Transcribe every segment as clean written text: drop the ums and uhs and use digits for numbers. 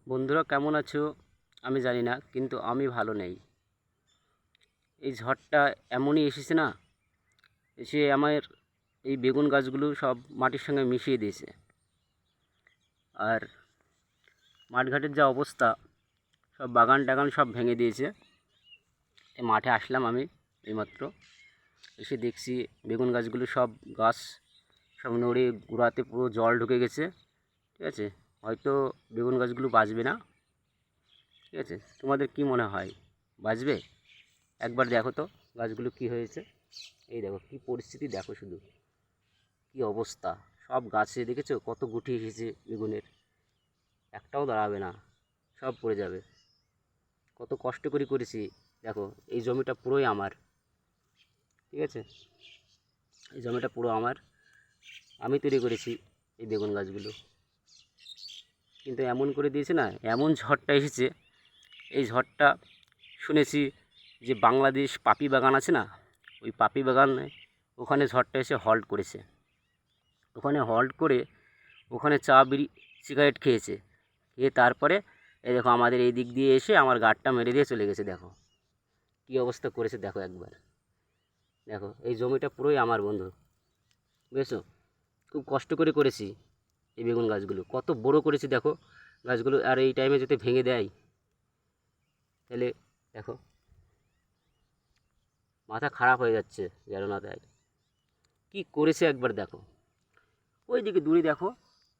বন্ধুরা কেমন আছো? আমি জানি না, কিন্তু আমি ভালো নেই। এই ঝড়টা এমনই এসেছে না, এসে আমার এই বেগুন গাছগুলো সব মাটির সঙ্গে মিশিয়ে দিয়েছে। আর মাঠঘাটের যা অবস্থা, সব বাগান টাগান সব ভেঙে দিয়েছে। এই মাঠে আসলাম আমি এইমাত্র, এসে দেখছি বেগুন গাছগুলো সব গাছ সব নড়ে গোড়াতে পুরো জল ঢুকে গেছে। ঠিক আছে, হয়তো বেগুন গাছগুলো বাঁচবে না। ঠিক আছে, তোমাদের কি মনে হয়, বাঁচবে? একবার দেখো তো গাছগুলো কি হয়েছে। এই দেখো কি পরিস্থিতি, দেখো শুধু কি অবস্থা। সব গাছে দেখেছো কত গুটি এসেছে বেগুনের, একটাও দাঁড়াবে না, সব পড়ে যাবে। কত কষ্ট করে করেছি, দেখো এই জমিটা পুরোই আমার। ঠিক আছে, এই জমিটা পুরো আমার, আমি তৈরি করেছি এই বেগুন গাছগুলো। কিন্তু এমন করে দিয়েছে না, এমন ঝড়টা এসেছে। এই ঝড়টা শুনেছি যে বাংলাদেশ পাপি বাগান আছে না, ওই পাপি বাগানে ওখানে ঝড়টা এসে হল্ট করেছে। ওখানে হল্ট করে ওখানে চা বিড়ি সিগারেট খেয়েছে, খেয়ে তারপরে এই দেখো আমাদের এই দিক দিয়ে এসে আমার গাড়টা মেরে দিয়ে চলে গেছে। দেখো কী অবস্থা করেছে, দেখো একবার। দেখো এই জমিটা পুরোই আমার বন্ধু, বুঝেছো? খুব কষ্ট করে করেছি এই বেগুন গাছগুলো, কত বড় করেছি দেখো গাছগুলো। আর এই টাইমে যদি ভেঙে দেয় তাহলে দেখো মাথা খারাপ হয়ে যাচ্ছে যেন না দেয়। কী করেছে একবার দেখো। ওই দিকে দূরে দেখো,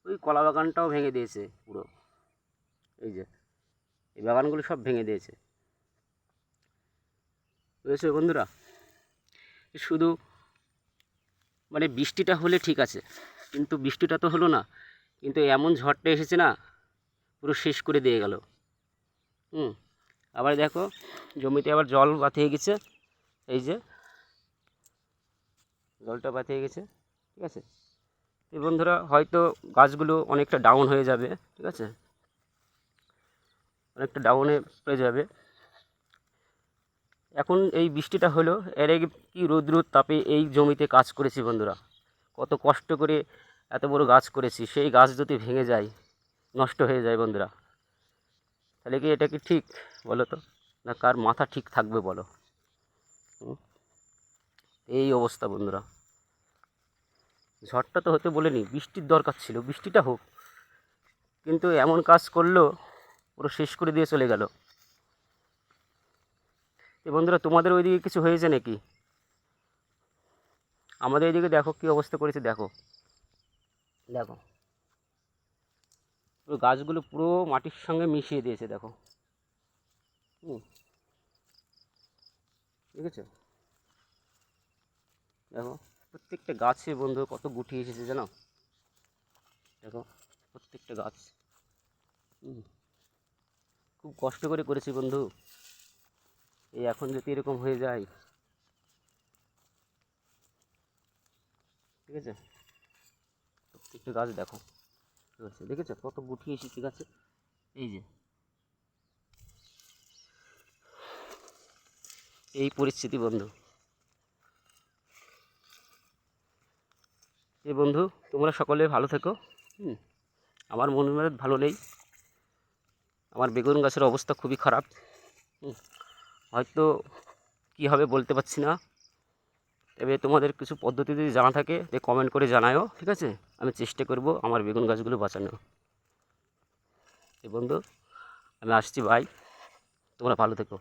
ওই কলা বাগানটাও ভেঙে দিয়েছে পুরো। এই যে এই বাগানগুলো সব ভেঙে দিয়েছে, বুঝেছো বন্ধুরা? শুধু মানে বৃষ্টিটা হলে ঠিক আছে, কিন্তু বৃষ্টিটা তো হলো না। কিন্তু এমন ঝড়টা এসেছে না, পুরো শেষ করে দিয়ে গেল। আবার দেখো জমিতে আবার জল বাঁধিয়ে গেছে। এই যে জলটা বাঁধিয়ে গেছে। ঠিক আছে, এই বন্ধুরা হয়তো গাছগুলো অনেকটা ডাউন হয়ে যাবে। ঠিক আছে, অনেকটা ডাউনে হয়ে যাবে। এখন এই বৃষ্টিটা হলো, এর আগে কি রৌদ্র তাপে এই জমিতে কাজ করেছি বন্ধুরা, কত কষ্ট করে এত বড় গাছ করেছি, সেই গাছ যদি ভেঙে যায়, নষ্ট হয়ে যায় বন্ধুরা, তাহলে কি এটা কি ঠিক বলো তো? না কার মাথা ঠিক থাকবে বলো? এই অবস্থা বন্ধুরা। ঝড়টা তো হতে বলেনি, বৃষ্টির দরকার ছিল, বৃষ্টিটা হোক, কিন্তু এমন কাজ করলো, পুরো শেষ করে দিয়ে চলে গেল। এই বন্ধুরা তোমাদের ওইদিকে কিছু হয়েছে নাকি? আমাদের এইদিকে দেখো কী অবস্থা করেছে, দেখো দেখো পুরো গাছগুলো পুরো মাটির সঙ্গে মিশিয়ে দিয়েছে। দেখো ঠিক আছে, দেখো প্রত্যেকটা গাছে বন্ধু কত গুটি এসেছে জানো? দেখো প্রত্যেকটা গাছ। খুব কষ্ট করে করেছি বন্ধু, এই এখন যদি এরকম হয়ে যায়। ঠিক আছে, প্রত্যেকটা গাছ দেখো রয়েছে, দেখেছো কত গুটি এসেছে গাছে। এই যে এই পরিস্থিতি বন্ধু। এই বন্ধু তোমরা সকলে ভালো থেকো। আমার মন মেজাজ ভালো নেই, আমার বেগুন গাছের অবস্থা খুবই খারাপ। হয়তো কী হবে বলতে পারছি না, তবে তোমাদের কিছু পদ্ধতি যদি জানা থাকে তো কমেন্ট করে জানাও। ঠিক আছে, আমি চেষ্টা করব আমার বেগুন গাছগুলো বাঁচানো। এই বন্ধু আমি আসছি, বাই, তোমরা ভালো থেকো।